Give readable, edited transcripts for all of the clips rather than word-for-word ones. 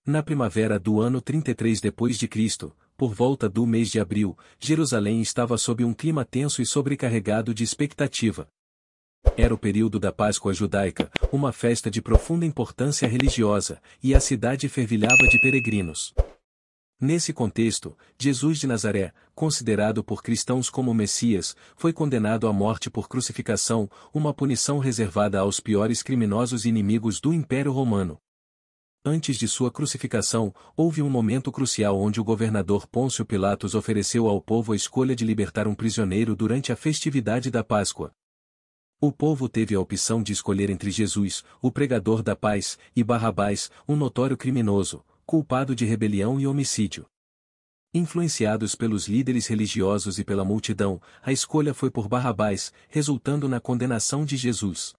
Na primavera do ano 33 depois de Cristo, por volta do mês de abril, Jerusalém estava sob um clima tenso e sobrecarregado de expectativa. Era o período da Páscoa judaica, uma festa de profunda importância religiosa, e a cidade fervilhava de peregrinos. Nesse contexto, Jesus de Nazaré, considerado por cristãos como Messias, foi condenado à morte por crucificação, uma punição reservada aos piores criminosos e inimigos do Império Romano. Antes de sua crucificação, houve um momento crucial onde o governador Pôncio Pilatos ofereceu ao povo a escolha de libertar um prisioneiro durante a festividade da Páscoa. O povo teve a opção de escolher entre Jesus, o pregador da paz, e Barrabás, um notório criminoso, culpado de rebelião e homicídio. Influenciados pelos líderes religiosos e pela multidão, a escolha foi por Barrabás, resultando na condenação de Jesus.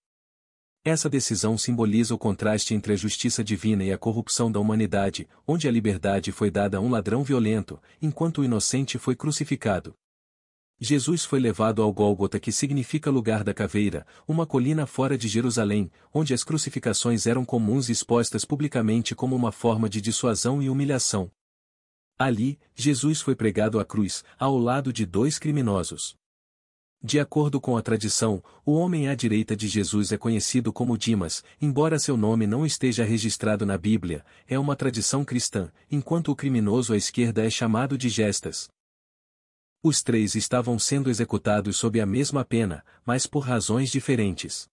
Essa decisão simboliza o contraste entre a justiça divina e a corrupção da humanidade, onde a liberdade foi dada a um ladrão violento, enquanto o inocente foi crucificado. Jesus foi levado ao Gólgota, que significa lugar da caveira, uma colina fora de Jerusalém, onde as crucificações eram comuns e expostas publicamente como uma forma de dissuasão e humilhação. Ali, Jesus foi pregado à cruz, ao lado de dois criminosos. De acordo com a tradição, o homem à direita de Jesus é conhecido como Dimas, embora seu nome não esteja registrado na Bíblia, é uma tradição cristã, enquanto o criminoso à esquerda é chamado de Gestas. Os três estavam sendo executados sob a mesma pena, mas por razões diferentes.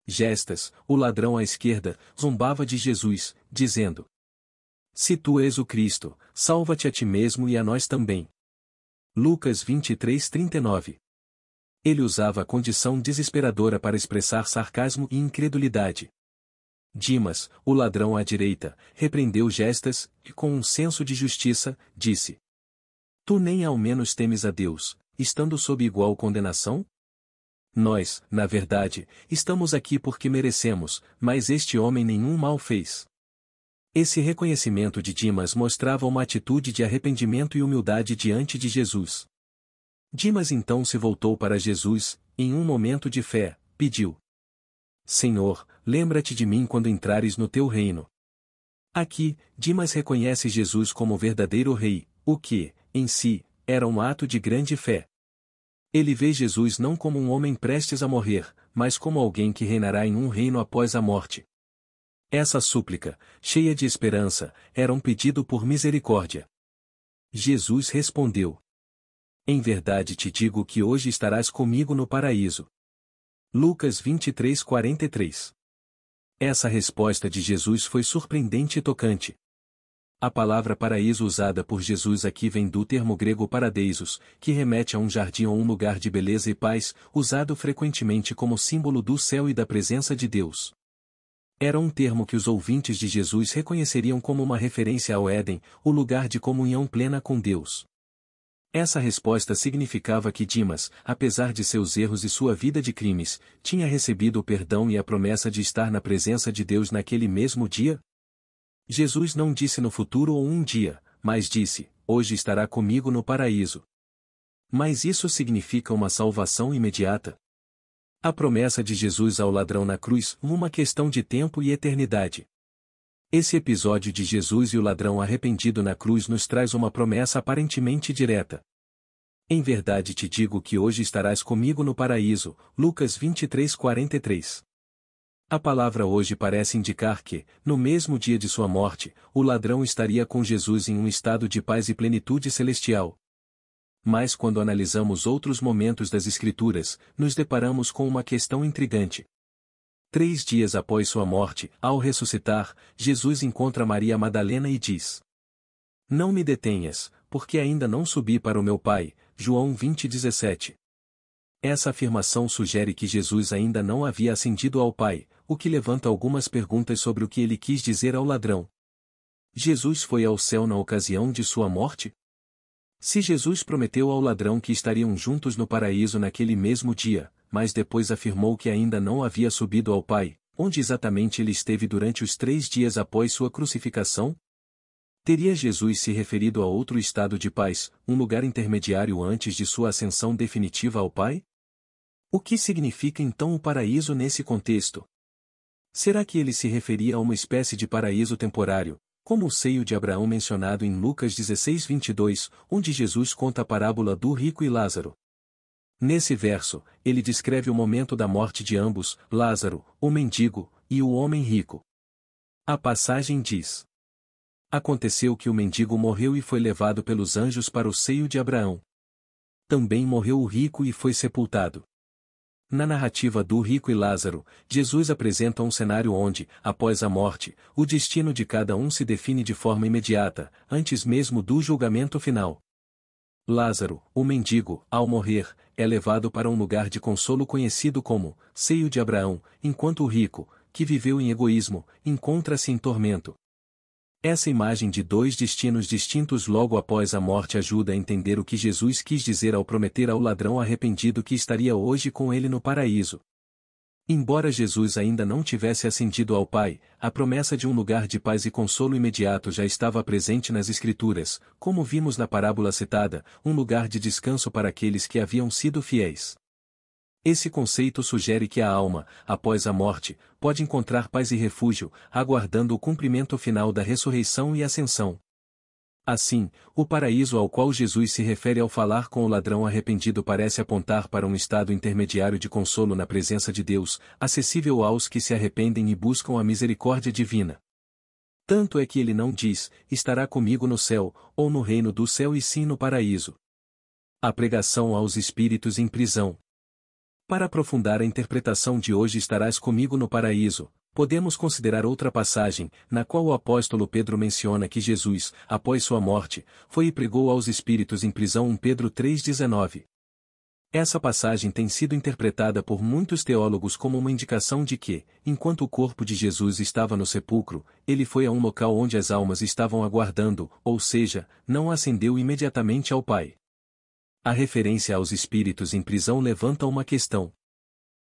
Gestas, o ladrão à esquerda, zombava de Jesus, dizendo: "Se tu és o Cristo, salva-te a ti mesmo e a nós também." Lucas 23:39. Ele usava a condição desesperadora para expressar sarcasmo e incredulidade. Dimas, o ladrão à direita, repreendeu Gestas, e com um senso de justiça, disse: "Tu nem ao menos temes a Deus, estando sob igual condenação? Nós, na verdade, estamos aqui porque merecemos, mas este homem nenhum mal fez." Esse reconhecimento de Dimas mostrava uma atitude de arrependimento e humildade diante de Jesus. Dimas então se voltou para Jesus, em um momento de fé, pediu: "Senhor, lembra-te de mim quando entrares no teu reino." Aqui, Dimas reconhece Jesus como verdadeiro rei, o que, em si, era um ato de grande fé. Ele vê Jesus não como um homem prestes a morrer, mas como alguém que reinará em um reino após a morte. Essa súplica, cheia de esperança, era um pedido por misericórdia. Jesus respondeu: "Em verdade te digo que hoje estarás comigo no paraíso." Lucas 23:43. Essa resposta de Jesus foi surpreendente e tocante. A palavra paraíso usada por Jesus aqui vem do termo grego paradeisos, que remete a um jardim ou um lugar de beleza e paz, usado frequentemente como símbolo do céu e da presença de Deus. Era um termo que os ouvintes de Jesus reconheceriam como uma referência ao Éden, o lugar de comunhão plena com Deus. Essa resposta significava que Dimas, apesar de seus erros e sua vida de crimes, tinha recebido o perdão e a promessa de estar na presença de Deus naquele mesmo dia. Jesus não disse no futuro ou um dia, mas disse: "Hoje estará comigo no paraíso." Mas isso significa uma salvação imediata? A promessa de Jesus ao ladrão na cruz, uma questão de tempo e eternidade. Esse episódio de Jesus e o ladrão arrependido na cruz nos traz uma promessa aparentemente direta. "Em verdade te digo que hoje estarás comigo no paraíso." Lucas 23:43. A palavra hoje parece indicar que, no mesmo dia de sua morte, o ladrão estaria com Jesus em um estado de paz e plenitude celestial. Mas quando analisamos outros momentos das Escrituras, nos deparamos com uma questão intrigante. 3 dias após sua morte, ao ressuscitar, Jesus encontra Maria Madalena e diz: "Não me detenhas, porque ainda não subi para o meu Pai." João 20:17. Essa afirmação sugere que Jesus ainda não havia ascendido ao Pai, o que levanta algumas perguntas sobre o que ele quis dizer ao ladrão. Jesus foi ao céu na ocasião de sua morte? Se Jesus prometeu ao ladrão que estariam juntos no paraíso naquele mesmo dia, mas depois afirmou que ainda não havia subido ao Pai, onde exatamente ele esteve durante os 3 dias após sua crucificação? Teria Jesus se referido a outro estado de paz, um lugar intermediário antes de sua ascensão definitiva ao Pai? O que significa então o paraíso nesse contexto? Será que ele se referia a uma espécie de paraíso temporário, Como o seio de Abraão mencionado em Lucas 16:22, onde Jesus conta a parábola do rico e Lázaro. Nesse verso, ele descreve o momento da morte de ambos, Lázaro, o mendigo, e o homem rico. A passagem diz: Aconteceu que o mendigo morreu e foi levado pelos anjos para o seio de Abraão. Também morreu o rico e foi sepultado. Na narrativa do rico e Lázaro, Jesus apresenta um cenário onde, após a morte, o destino de cada um se define de forma imediata, antes mesmo do julgamento final. Lázaro, o mendigo, ao morrer, é levado para um lugar de consolo conhecido como seio de Abraão, enquanto o rico, que viveu em egoísmo, encontra-se em tormento. Essa imagem de dois destinos distintos logo após a morte ajuda a entender o que Jesus quis dizer ao prometer ao ladrão arrependido que estaria hoje com ele no paraíso. Embora Jesus ainda não tivesse ascendido ao Pai, a promessa de um lugar de paz e consolo imediato já estava presente nas Escrituras, como vimos na parábola citada, um lugar de descanso para aqueles que haviam sido fiéis. Esse conceito sugere que a alma, após a morte, pode encontrar paz e refúgio, aguardando o cumprimento final da ressurreição e ascensão. Assim, o paraíso ao qual Jesus se refere ao falar com o ladrão arrependido parece apontar para um estado intermediário de consolo na presença de Deus, acessível aos que se arrependem e buscam a misericórdia divina. Tanto é que ele não diz, estará comigo no céu, ou no reino do céu e sim no paraíso. A pregação aos espíritos em prisão. Para aprofundar a interpretação de hoje estarás comigo no paraíso, podemos considerar outra passagem, na qual o apóstolo Pedro menciona que Jesus, após sua morte, foi e pregou aos espíritos em prisão 1 Pedro 3,19. Essa passagem tem sido interpretada por muitos teólogos como uma indicação de que, enquanto o corpo de Jesus estava no sepulcro, ele foi a um local onde as almas estavam aguardando, ou seja, não ascendeu imediatamente ao Pai. A referência aos espíritos em prisão levanta uma questão.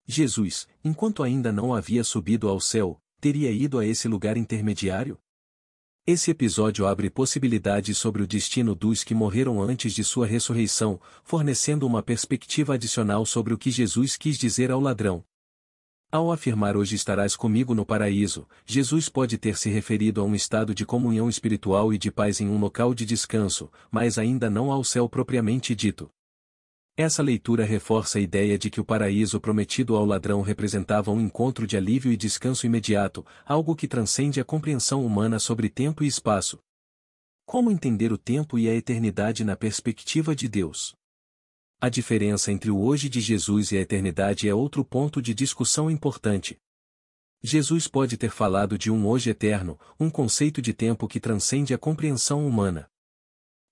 Jesus, enquanto ainda não havia subido ao céu, teria ido a esse lugar intermediário? Esse episódio abre possibilidades sobre o destino dos que morreram antes de sua ressurreição, fornecendo uma perspectiva adicional sobre o que Jesus quis dizer ao ladrão. Ao afirmar hoje estarás comigo no paraíso, Jesus pode ter se referido a um estado de comunhão espiritual e de paz em um local de descanso, mas ainda não ao céu propriamente dito. Essa leitura reforça a ideia de que o paraíso prometido ao ladrão representava um encontro de alívio e descanso imediato, algo que transcende a compreensão humana sobre tempo e espaço. Como entender o tempo e a eternidade na perspectiva de Deus? A diferença entre o hoje de Jesus e a eternidade é outro ponto de discussão importante. Jesus pode ter falado de um hoje eterno, um conceito de tempo que transcende a compreensão humana.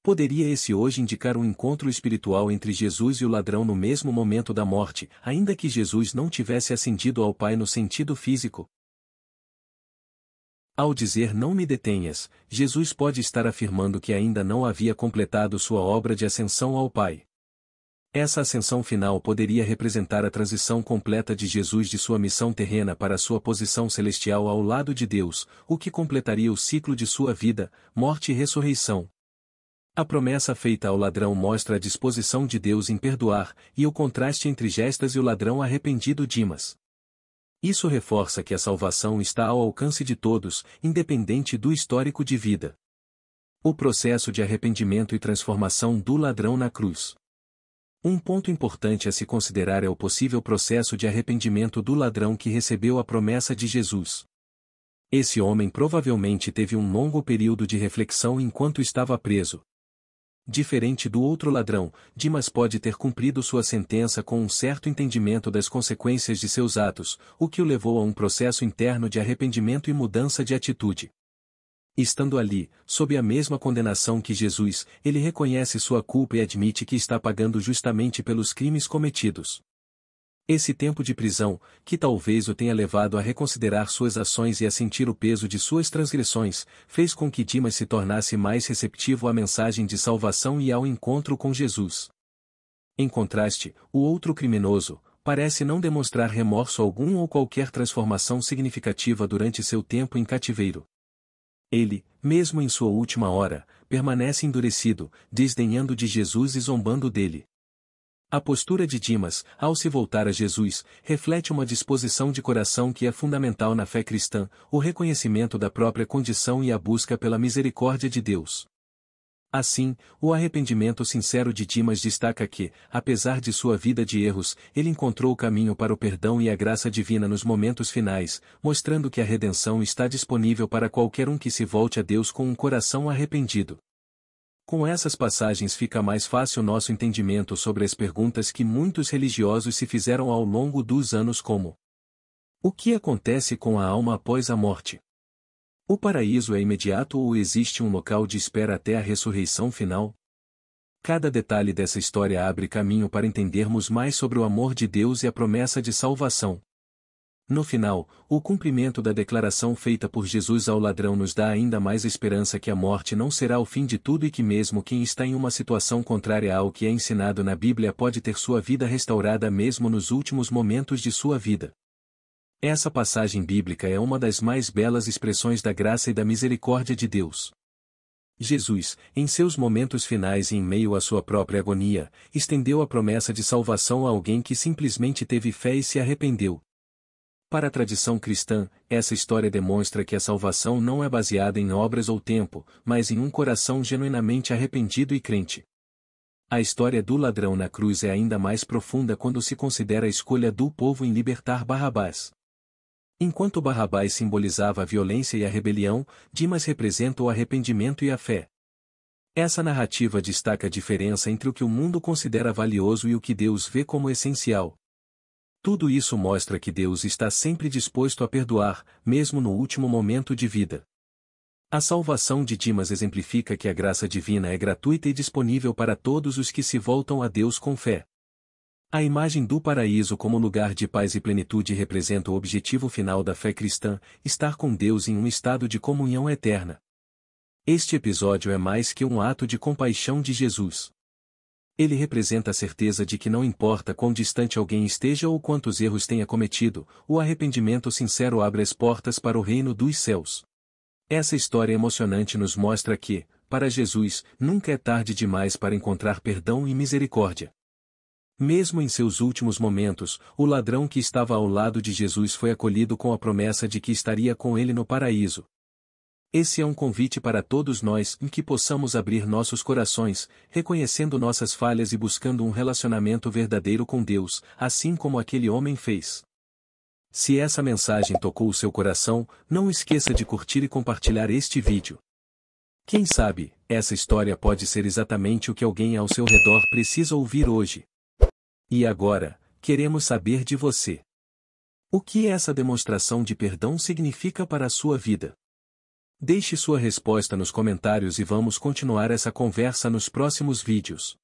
Poderia esse hoje indicar um encontro espiritual entre Jesus e o ladrão no mesmo momento da morte, ainda que Jesus não tivesse ascendido ao Pai no sentido físico? Ao dizer não me detenhas, Jesus pode estar afirmando que ainda não havia completado sua obra de ascensão ao Pai. Essa ascensão final poderia representar a transição completa de Jesus de sua missão terrena para sua posição celestial ao lado de Deus, o que completaria o ciclo de sua vida, morte e ressurreição. A promessa feita ao ladrão mostra a disposição de Deus em perdoar, e o contraste entre Gestas e o ladrão arrependido Dimas. Isso reforça que a salvação está ao alcance de todos, independente do histórico de vida. O processo de arrependimento e transformação do ladrão na cruz. Um ponto importante a se considerar é o possível processo de arrependimento do ladrão que recebeu a promessa de Jesus. Esse homem provavelmente teve um longo período de reflexão enquanto estava preso. Diferente do outro ladrão, Dimas pode ter cumprido sua sentença com um certo entendimento das consequências de seus atos, o que o levou a um processo interno de arrependimento e mudança de atitude. Estando ali, sob a mesma condenação que Jesus, ele reconhece sua culpa e admite que está pagando justamente pelos crimes cometidos. Esse tempo de prisão, que talvez o tenha levado a reconsiderar suas ações e a sentir o peso de suas transgressões, fez com que Dimas se tornasse mais receptivo à mensagem de salvação e ao encontro com Jesus. Em contraste, o outro criminoso, parece não demonstrar remorso algum ou qualquer transformação significativa durante seu tempo em cativeiro. Ele, mesmo em sua última hora, permanece endurecido, desdenhando de Jesus e zombando dele. A postura de Dimas, ao se voltar a Jesus, reflete uma disposição de coração que é fundamental na fé cristã, o reconhecimento da própria condição e a busca pela misericórdia de Deus. Assim, o arrependimento sincero de Dimas destaca que, apesar de sua vida de erros, ele encontrou o caminho para o perdão e a graça divina nos momentos finais, mostrando que a redenção está disponível para qualquer um que se volte a Deus com um coração arrependido. Com essas passagens fica mais fácil nosso entendimento sobre as perguntas que muitos religiosos se fizeram ao longo dos anos como: o que acontece com a alma após a morte? O paraíso é imediato ou existe um local de espera até a ressurreição final? Cada detalhe dessa história abre caminho para entendermos mais sobre o amor de Deus e a promessa de salvação. No final, o cumprimento da declaração feita por Jesus ao ladrão nos dá ainda mais esperança que a morte não será o fim de tudo e que mesmo quem está em uma situação contrária ao que é ensinado na Bíblia pode ter sua vida restaurada mesmo nos últimos momentos de sua vida. Essa passagem bíblica é uma das mais belas expressões da graça e da misericórdia de Deus. Jesus, em seus momentos finais e em meio à sua própria agonia, estendeu a promessa de salvação a alguém que simplesmente teve fé e se arrependeu. Para a tradição cristã, essa história demonstra que a salvação não é baseada em obras ou tempo, mas em um coração genuinamente arrependido e crente. A história do ladrão na cruz é ainda mais profunda quando se considera a escolha do povo em libertar Barrabás. Enquanto Barrabás simbolizava a violência e a rebelião, Dimas representa o arrependimento e a fé. Essa narrativa destaca a diferença entre o que o mundo considera valioso e o que Deus vê como essencial. Tudo isso mostra que Deus está sempre disposto a perdoar, mesmo no último momento de vida. A salvação de Dimas exemplifica que a graça divina é gratuita e disponível para todos os que se voltam a Deus com fé. A imagem do paraíso como lugar de paz e plenitude representa o objetivo final da fé cristã, estar com Deus em um estado de comunhão eterna. Este episódio é mais que um ato de compaixão de Jesus. Ele representa a certeza de que não importa quão distante alguém esteja ou quantos erros tenha cometido, o arrependimento sincero abre as portas para o reino dos céus. Essa história emocionante nos mostra que, para Jesus, nunca é tarde demais para encontrar perdão e misericórdia. Mesmo em seus últimos momentos, o ladrão que estava ao lado de Jesus foi acolhido com a promessa de que estaria com ele no paraíso. Esse é um convite para todos nós em que possamos abrir nossos corações, reconhecendo nossas falhas e buscando um relacionamento verdadeiro com Deus, assim como aquele homem fez. Se essa mensagem tocou o seu coração, não esqueça de curtir e compartilhar este vídeo. Quem sabe, essa história pode ser exatamente o que alguém ao seu redor precisa ouvir hoje. E agora, queremos saber de você. O que essa demonstração de perdão significa para a sua vida? Deixe sua resposta nos comentários e vamos continuar essa conversa nos próximos vídeos.